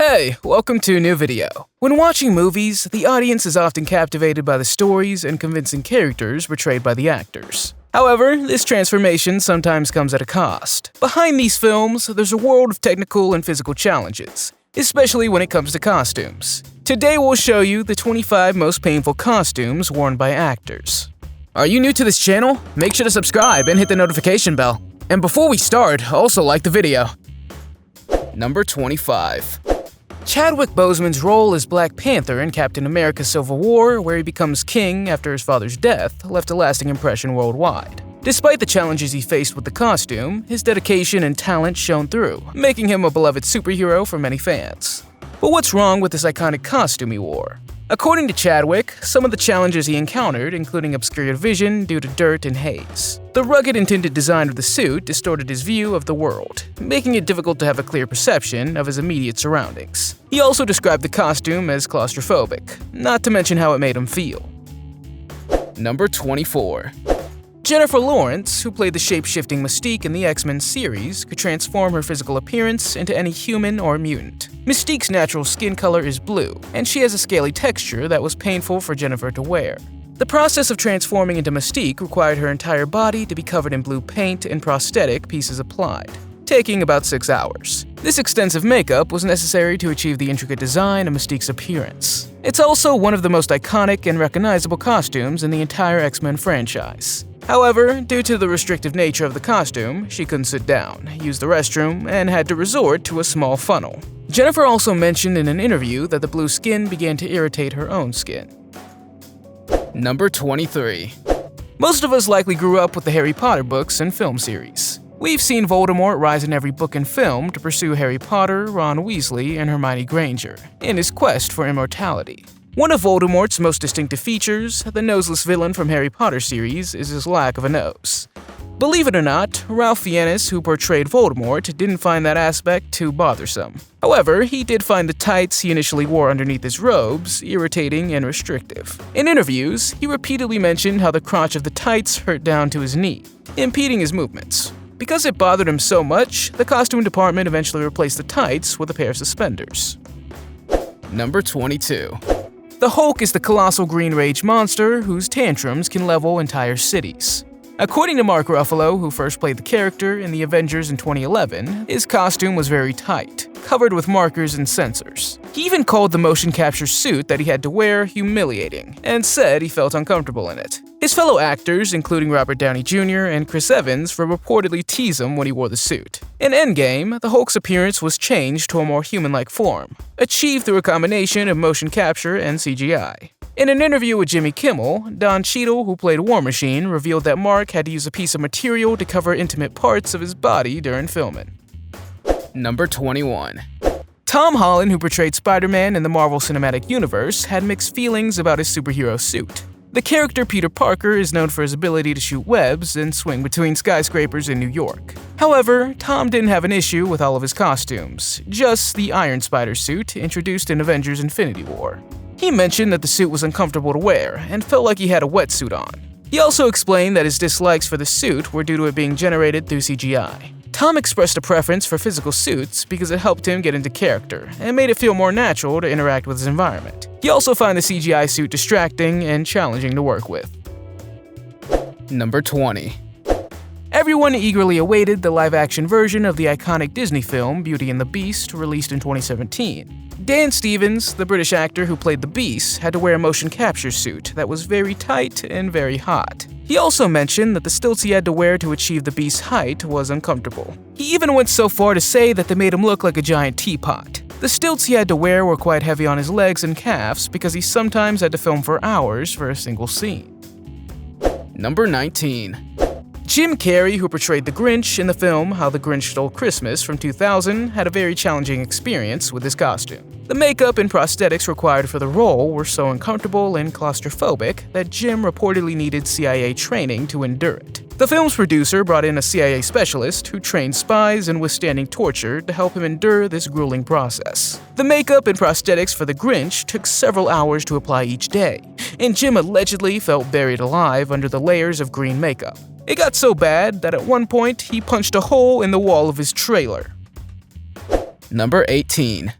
Hey, welcome to a new video. When watching movies, the audience is often captivated by the stories and convincing characters portrayed by the actors. However, this transformation sometimes comes at a cost. Behind these films, there's a world of technical and physical challenges, especially when it comes to costumes. Today we'll show you the 25 most painful costumes worn by actors. Are you new to this channel? Make sure to subscribe and hit the notification bell. And before we start, also like the video. Number 25. Chadwick Boseman's role as Black Panther in Captain America: Civil War, where he becomes king after his father's death, left a lasting impression worldwide. Despite the challenges he faced with the costume, his dedication and talent shone through, making him a beloved superhero for many fans. But what's wrong with this iconic costume he wore? According to Chadwick, some of the challenges he encountered including obscured vision due to dirt and haze. The rugged intended design of the suit distorted his view of the world, making it difficult to have a clear perception of his immediate surroundings. He also described the costume as claustrophobic, not to mention how it made him feel. Number 24. Jennifer Lawrence, who played the shape-shifting Mystique in the X-Men series, could transform her physical appearance into any human or mutant. Mystique's natural skin color is blue, and she has a scaly texture that was painful for Jennifer to wear. The process of transforming into Mystique required her entire body to be covered in blue paint and prosthetic pieces applied, taking about 6 hours. This extensive makeup was necessary to achieve the intricate design of Mystique's appearance. It's also one of the most iconic and recognizable costumes in the entire X-Men franchise. However, due to the restrictive nature of the costume, she couldn't sit down, use the restroom, and had to resort to a small funnel. Jennifer also mentioned in an interview that the blue skin began to irritate her own skin. Number 23. Most of us likely grew up with the Harry Potter books and film series. We've seen Voldemort rise in every book and film to pursue Harry Potter, Ron Weasley, and Hermione Granger in his quest for immortality. One of Voldemort's most distinctive features, the noseless villain from Harry Potter series, is his lack of a nose. Believe it or not, Ralph Fiennes, who portrayed Voldemort, didn't find that aspect too bothersome. However, he did find the tights he initially wore underneath his robes irritating and restrictive. In interviews, he repeatedly mentioned how the crotch of the tights hurt down to his knee, impeding his movements. Because it bothered him so much, the costume department eventually replaced the tights with a pair of suspenders. Number 22. The Hulk is the colossal green rage monster whose tantrums can level entire cities. According to Mark Ruffalo, who first played the character in the Avengers in 2011, his costume was very tight, covered with markers and sensors. He even called the motion capture suit that he had to wear humiliating, and said he felt uncomfortable in it. His fellow actors, including Robert Downey Jr. and Chris Evans, would reportedly tease him when he wore the suit. In Endgame, the Hulk's appearance was changed to a more human-like form, achieved through a combination of motion capture and CGI. In an interview with Jimmy Kimmel, Don Cheadle, who played War Machine, revealed that Mark had to use a piece of material to cover intimate parts of his body during filming. Number 21. Tom Holland, who portrayed Spider-Man in the Marvel Cinematic Universe, had mixed feelings about his superhero suit. The character Peter Parker is known for his ability to shoot webs and swing between skyscrapers in New York. However, Tom didn't have an issue with all of his costumes, just the Iron Spider suit introduced in Avengers: Infinity War. He mentioned that the suit was uncomfortable to wear and felt like he had a wetsuit on. He also explained that his dislikes for the suit were due to it being generated through CGI. Tom expressed a preference for physical suits because it helped him get into character and made it feel more natural to interact with his environment. He also found the CGI suit distracting and challenging to work with. Number 20. Everyone eagerly awaited the live-action version of the iconic Disney film Beauty and the Beast, released in 2017. Dan Stevens, the British actor who played the Beast, had to wear a motion capture suit that was very tight and very hot. He also mentioned that the stilts he had to wear to achieve the Beast's height was uncomfortable. He even went so far to say that they made him look like a giant teapot. The stilts he had to wear were quite heavy on his legs and calves because he sometimes had to film for hours for a single scene. Number 19. Jim Carrey, who portrayed the Grinch in the film How the Grinch Stole Christmas from 2000, had a very challenging experience with his costume. The makeup and prosthetics required for the role were so uncomfortable and claustrophobic that Jim reportedly needed CIA training to endure it. The film's producer brought in a CIA specialist who trained spies in withstanding torture to help him endure this grueling process. The makeup and prosthetics for the Grinch took several hours to apply each day, and Jim allegedly felt buried alive under the layers of green makeup. It got so bad that at one point he punched a hole in the wall of his trailer. Number 18.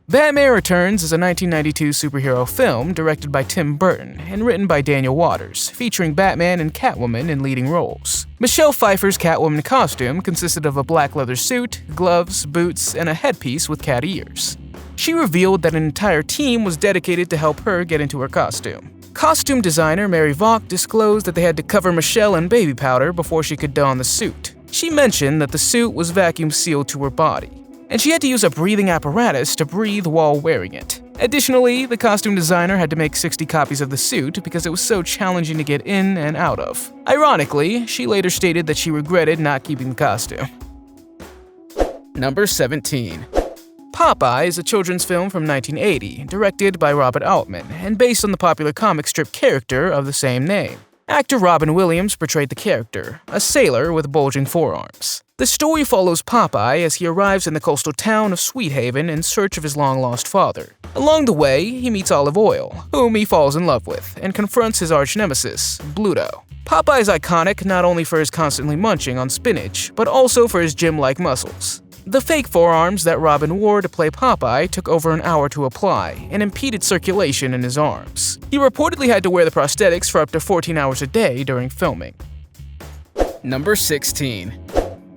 Batman Returns is a 1992 superhero film directed by Tim Burton and written by Daniel Waters, featuring Batman and Catwoman in leading roles. Michelle Pfeiffer's Catwoman costume consisted of a black leather suit, gloves, boots, and a headpiece with cat ears. She revealed that an entire team was dedicated to help her get into her costume. Costume designer Mary Vaughn disclosed that they had to cover Michelle in baby powder before she could don the suit. She mentioned that the suit was vacuum sealed to her body, and she had to use a breathing apparatus to breathe while wearing it. Additionally, the costume designer had to make 60 copies of the suit because it was so challenging to get in and out of. Ironically, she later stated that she regretted not keeping the costume. Number 17. Popeye is a children's film from 1980, directed by Robert Altman, and based on the popular comic strip character of the same name. Actor Robin Williams portrayed the character, a sailor with bulging forearms. The story follows Popeye as he arrives in the coastal town of Sweet Haven in search of his long-lost father. Along the way, he meets Olive Oyl, whom he falls in love with, and confronts his arch-nemesis, Bluto. Popeye is iconic not only for his constantly munching on spinach, but also for his gym-like muscles. The fake forearms that Robin wore to play Popeye took over an hour to apply and impeded circulation in his arms. He reportedly had to wear the prosthetics for up to 14 hours a day during filming. Number 16.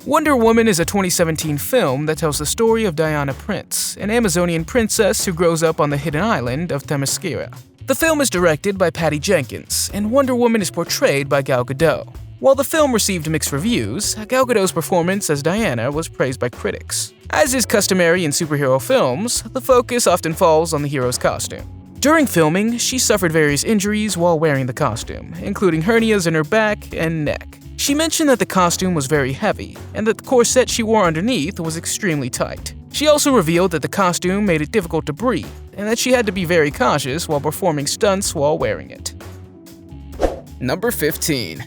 Wonder Woman is a 2017 film that tells the story of Diana Prince, an Amazonian princess who grows up on the hidden island of Themyscira. The film is directed by Patty Jenkins, and Wonder Woman is portrayed by Gal Gadot. While the film received mixed reviews, Gal Gadot's performance as Diana was praised by critics. As is customary in superhero films, the focus often falls on the hero's costume. During filming, she suffered various injuries while wearing the costume, including hernias in her back and neck. She mentioned that the costume was very heavy, and that the corset she wore underneath was extremely tight. She also revealed that the costume made it difficult to breathe, and that she had to be very cautious while performing stunts while wearing it. Number 15.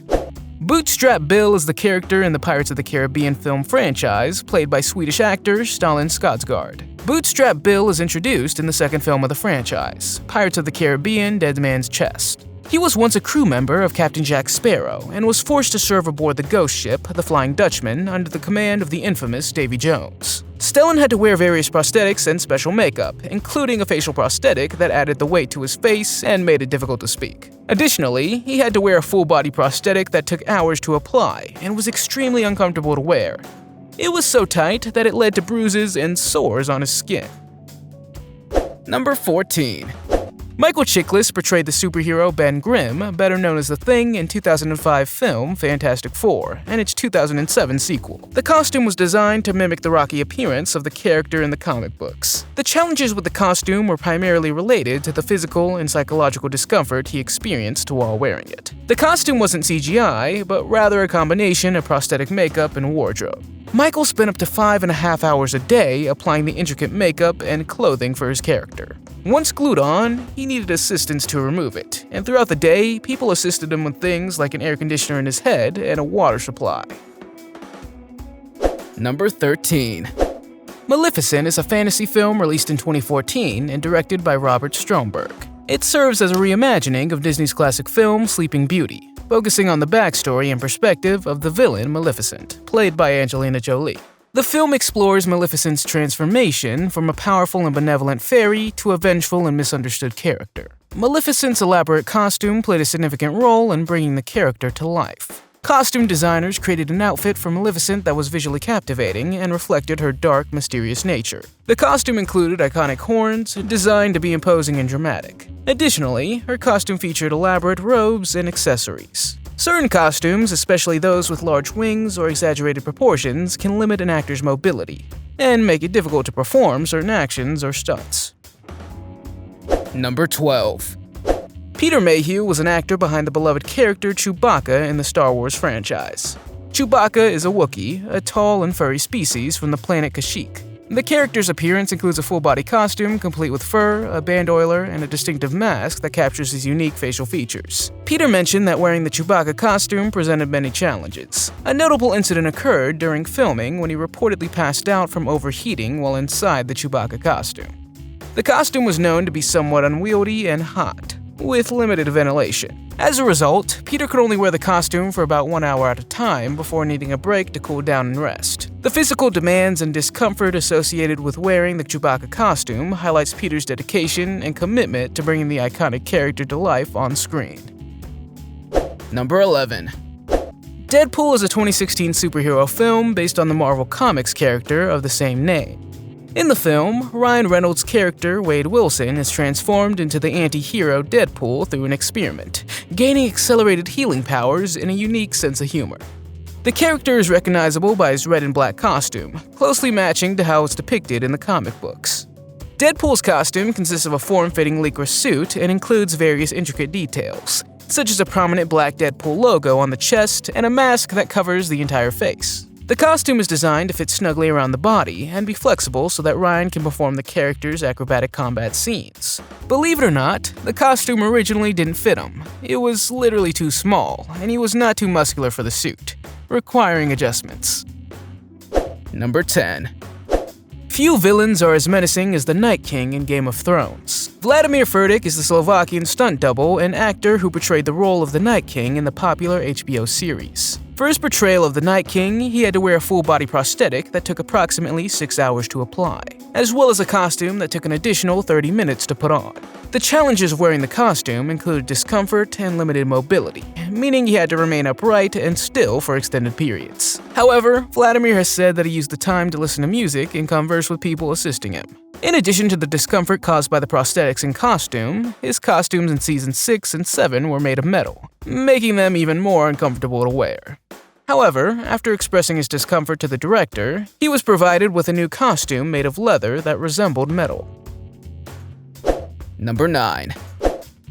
Bootstrap Bill is the character in the Pirates of the Caribbean film franchise, played by Swedish actor Stellan Skarsgård. Bootstrap Bill is introduced in the second film of the franchise, Pirates of the Caribbean: Dead Man's Chest. He was once a crew member of Captain Jack Sparrow and was forced to serve aboard the ghost ship, the Flying Dutchman, under the command of the infamous Davy Jones. Stellan had to wear various prosthetics and special makeup, including a facial prosthetic that added the weight to his face and made it difficult to speak. Additionally, he had to wear a full-body prosthetic that took hours to apply and was extremely uncomfortable to wear. It was so tight that it led to bruises and sores on his skin. Number 14. Michael Chiklis portrayed the superhero Ben Grimm, better known as The Thing, in 2005 film Fantastic Four and its 2007 sequel. The costume was designed to mimic the rocky appearance of the character in the comic books. The challenges with the costume were primarily related to the physical and psychological discomfort he experienced while wearing it. The costume wasn't CGI, but rather a combination of prosthetic makeup and wardrobe. Michael spent up to 5.5 hours a day applying the intricate makeup and clothing for his character. Once glued on, he needed assistance to remove it, and throughout the day, people assisted him with things like an air conditioner in his head and a water supply. Number 13. Maleficent is a fantasy film released in 2014 and directed by Robert Stromberg. It serves as a reimagining of Disney's classic film Sleeping Beauty, focusing on the backstory and perspective of the villain Maleficent, played by Angelina Jolie. The film explores Maleficent's transformation from a powerful and benevolent fairy to a vengeful and misunderstood character. Maleficent's elaborate costume played a significant role in bringing the character to life. Costume designers created an outfit for Maleficent that was visually captivating and reflected her dark, mysterious nature. The costume included iconic horns, designed to be imposing and dramatic. Additionally, her costume featured elaborate robes and accessories. Certain costumes, especially those with large wings or exaggerated proportions, can limit an actor's mobility and make it difficult to perform certain actions or stunts. Number 12. Peter Mayhew was an actor behind the beloved character Chewbacca in the Star Wars franchise. Chewbacca is a Wookiee, a tall and furry species from the planet Kashyyyk. The character's appearance includes a full-body costume complete with fur, a bandolier, and a distinctive mask that captures his unique facial features. Peter mentioned that wearing the Chewbacca costume presented many challenges. A notable incident occurred during filming when he reportedly passed out from overheating while inside the Chewbacca costume. The costume was known to be somewhat unwieldy and hot. with limited ventilation. As a result, Peter could only wear the costume for about 1 hour at a time before needing a break to cool down and rest. The physical demands and discomfort associated with wearing the Chewbacca costume highlights Peter's dedication and commitment to bringing the iconic character to life on screen. Number 11. Deadpool is a 2016 superhero film based on the Marvel Comics character of the same name. In the film, Ryan Reynolds' character, Wade Wilson, is transformed into the anti-hero Deadpool through an experiment, gaining accelerated healing powers and a unique sense of humor. The character is recognizable by his red and black costume, closely matching to how it's depicted in the comic books. Deadpool's costume consists of a form-fitting lycra suit and includes various intricate details, such as a prominent black Deadpool logo on the chest and a mask that covers the entire face. The costume is designed to fit snugly around the body and be flexible so that Ryan can perform the character's acrobatic combat scenes. Believe it or not, the costume originally didn't fit him. It was literally too small, and he was not too muscular for the suit, requiring adjustments. Number 10. Few villains are as menacing as the Night King in Game of Thrones. Vladimir Furtik is the Slovakian stunt double and actor who portrayed the role of the Night King in the popular HBO series. For his portrayal of the Night King, he had to wear a full-body prosthetic that took approximately 6 hours to apply, as well as a costume that took an additional 30 minutes to put on. The challenges of wearing the costume included discomfort and limited mobility, meaning he had to remain upright and still for extended periods. However, Vladimir has said that he used the time to listen to music and converse with people assisting him. In addition to the discomfort caused by the prosthetics and costume, his costumes in Seasons 6 and 7 were made of metal, making them even more uncomfortable to wear. However, after expressing his discomfort to the director, he was provided with a new costume made of leather that resembled metal. Number 9.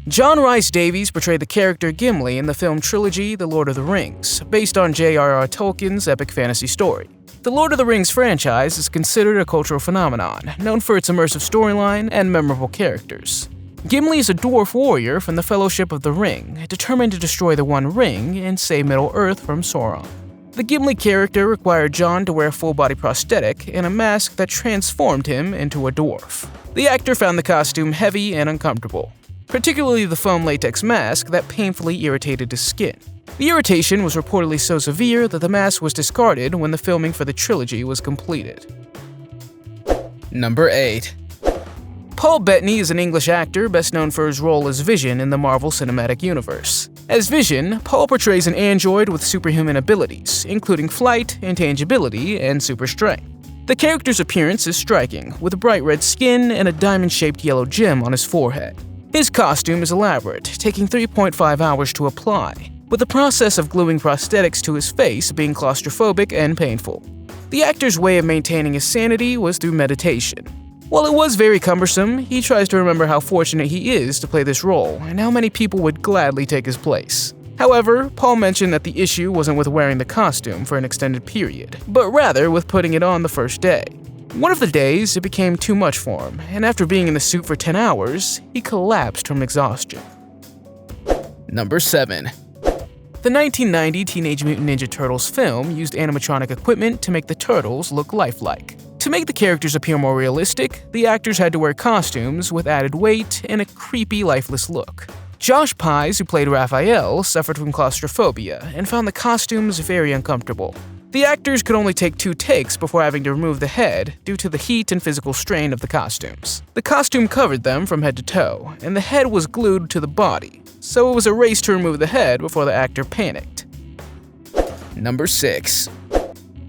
John Rhys Davies portrayed the character Gimli in the film trilogy The Lord of the Rings, based on J.R.R. Tolkien's epic fantasy story. The Lord of the Rings franchise is considered a cultural phenomenon, known for its immersive storyline and memorable characters. Gimli is a dwarf warrior from the Fellowship of the Ring, determined to destroy the One Ring and save Middle-earth from Sauron. The Gimli character required John to wear a full-body prosthetic and a mask that transformed him into a dwarf. The actor found the costume heavy and uncomfortable, particularly the foam latex mask that painfully irritated his skin. The irritation was reportedly so severe that the mask was discarded when the filming for the trilogy was completed. Number 8. Paul Bettany is an English actor best known for his role as Vision in the Marvel Cinematic Universe. As Vision, Paul portrays an android with superhuman abilities, including flight, intangibility, and super strength. The character's appearance is striking, with bright red skin and a diamond-shaped yellow gem on his forehead. His costume is elaborate, taking 3.5 hours to apply, with the process of gluing prosthetics to his face being claustrophobic and painful. The actor's way of maintaining his sanity was through meditation. While it was very cumbersome, he tries to remember how fortunate he is to play this role and how many people would gladly take his place. However, Paul mentioned that the issue wasn't with wearing the costume for an extended period, but rather with putting it on the first day. One of the days, it became too much for him, and after being in the suit for 10 hours, he collapsed from exhaustion. Number 7. The 1990 Teenage Mutant Ninja Turtles film used animatronic equipment to make the turtles look lifelike. To make the characters appear more realistic, the actors had to wear costumes with added weight and a creepy, lifeless look. Josh Pais, who played Raphael, suffered from claustrophobia and found the costumes very uncomfortable. The actors could only take 2 takes before having to remove the head due to the heat and physical strain of the costumes. The costume covered them from head to toe, and the head was glued to the body, so it was a race to remove the head before the actor panicked. Number 6.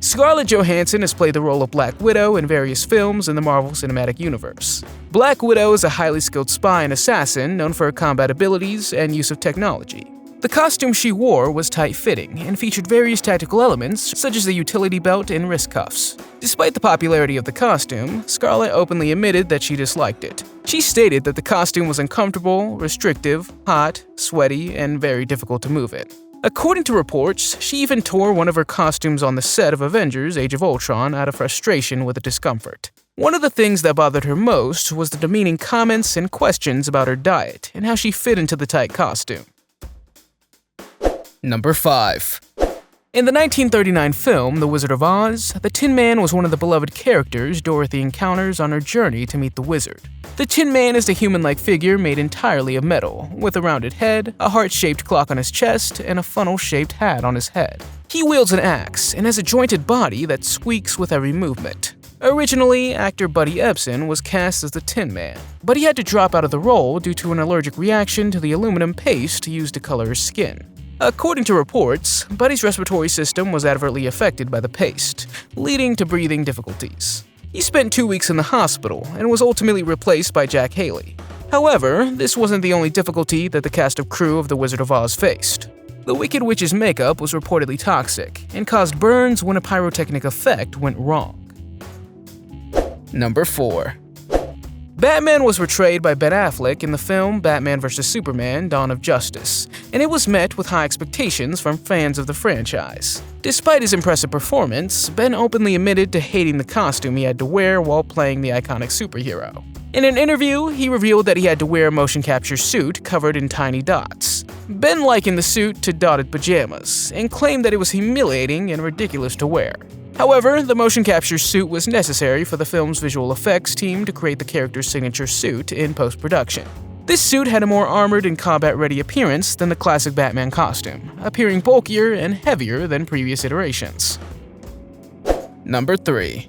Scarlett Johansson has played the role of Black Widow in various films in the Marvel Cinematic Universe. Black Widow is a highly skilled spy and assassin known for her combat abilities and use of technology. The costume she wore was tight-fitting and featured various tactical elements such as the utility belt and wrist cuffs. Despite the popularity of the costume, Scarlett openly admitted that she disliked it. She stated that the costume was uncomfortable, restrictive, hot, sweaty, and very difficult to move in. According to reports, she even tore one of her costumes on the set of Avengers: Age of Ultron out of frustration with the discomfort. One of the things that bothered her most was the demeaning comments and questions about her diet and how she fit into the tight costume. Number 5. In the 1939 film The Wizard of Oz, the Tin Man was one of the beloved characters Dorothy encounters on her journey to meet the wizard. The Tin Man is a human-like figure made entirely of metal, with a rounded head, a heart-shaped clock on his chest, and a funnel-shaped hat on his head. He wields an axe and has a jointed body that squeaks with every movement. Originally, actor Buddy Ebsen was cast as the Tin Man, but he had to drop out of the role due to an allergic reaction to the aluminum paste used to color his skin. According to reports, Buddy's respiratory system was adversely affected by the paste, leading to breathing difficulties. He spent 2 weeks in the hospital and was ultimately replaced by Jack Haley. However, this wasn't the only difficulty that the cast of crew of The Wizard of Oz faced. The Wicked Witch's makeup was reportedly toxic and caused burns when a pyrotechnic effect went wrong. Number 4. Batman was portrayed by Ben Affleck in the film Batman vs. Superman: Dawn of Justice, and it was met with high expectations from fans of the franchise. Despite his impressive performance, Ben openly admitted to hating the costume he had to wear while playing the iconic superhero. In an interview, he revealed that he had to wear a motion capture suit covered in tiny dots. Ben likened the suit to dotted pajamas and claimed that it was humiliating and ridiculous to wear. However, the motion capture suit was necessary for the film's visual effects team to create the character's signature suit in post-production. This suit had a more armored and combat-ready appearance than the classic Batman costume, appearing bulkier and heavier than previous iterations. Number 3.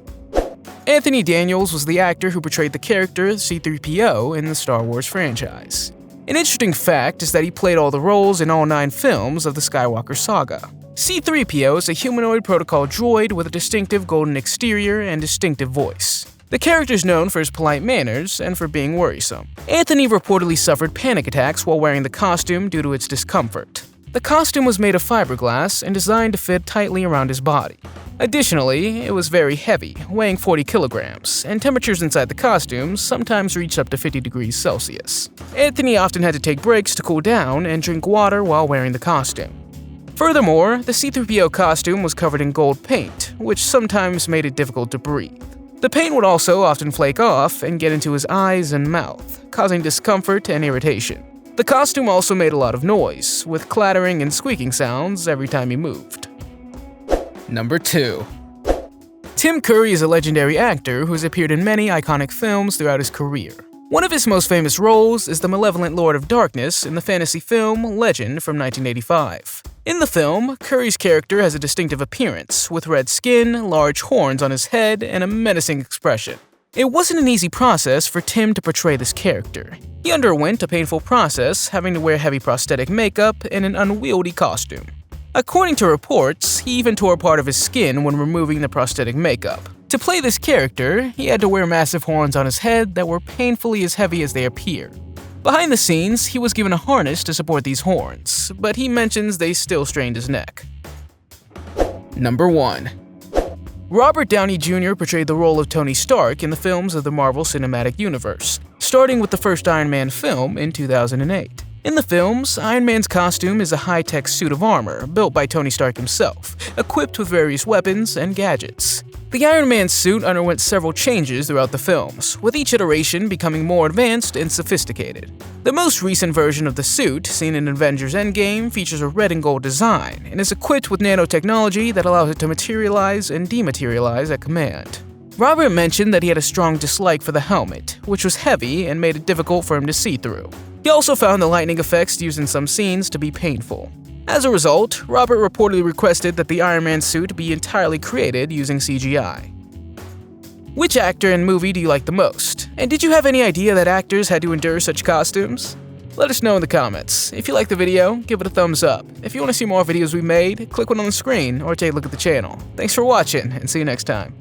Anthony Daniels was the actor who portrayed the character C-3PO in the Star Wars franchise. An interesting fact is that he played all the roles in all 9 films of the Skywalker saga. C-3PO is a humanoid protocol droid with a distinctive golden exterior and distinctive voice. The character is known for his polite manners and for being worrisome. Anthony reportedly suffered panic attacks while wearing the costume due to its discomfort. The costume was made of fiberglass and designed to fit tightly around his body. Additionally, it was very heavy, weighing 40 kilograms, and temperatures inside the costume sometimes reached up to 50 degrees Celsius. Anthony often had to take breaks to cool down and drink water while wearing the costume. Furthermore, the C-3PO costume was covered in gold paint, which sometimes made it difficult to breathe. The paint would also often flake off and get into his eyes and mouth, causing discomfort and irritation. The costume also made a lot of noise, with clattering and squeaking sounds every time he moved. Number 2. Tim Curry is a legendary actor who has appeared in many iconic films throughout his career. One of his most famous roles is the malevolent Lord of Darkness in the fantasy film Legend from 1985. In the film, Curry's character has a distinctive appearance, with red skin, large horns on his head, and a menacing expression. It wasn't an easy process for Tim to portray this character. He underwent a painful process, having to wear heavy prosthetic makeup and an unwieldy costume. According to reports, he even tore part of his skin when removing the prosthetic makeup. To play this character, he had to wear massive horns on his head that were painfully as heavy as they appear. Behind the scenes, he was given a harness to support these horns, but he mentions they still strained his neck. Number 1. Robert Downey Jr. portrayed the role of Tony Stark in the films of the Marvel Cinematic Universe, starting with the first Iron Man film in 2008. In the films, Iron Man's costume is a high-tech suit of armor built by Tony Stark himself, equipped with various weapons and gadgets. The Iron Man suit underwent several changes throughout the films, with each iteration becoming more advanced and sophisticated. The most recent version of the suit, seen in Avengers Endgame, features a red and gold design and is equipped with nanotechnology that allows it to materialize and dematerialize at command. Robert mentioned that he had a strong dislike for the helmet, which was heavy and made it difficult for him to see through. He also found the lightning effects used in some scenes to be painful. As a result, Robert reportedly requested that the Iron Man suit be entirely created using CGI. Which actor and movie do you like the most? And did you have any idea that actors had to endure such costumes? Let us know in the comments. If you liked the video, give it a thumbs up. If you want to see more videos we made, click one on the screen or take a look at the channel. Thanks for watching, and see you next time.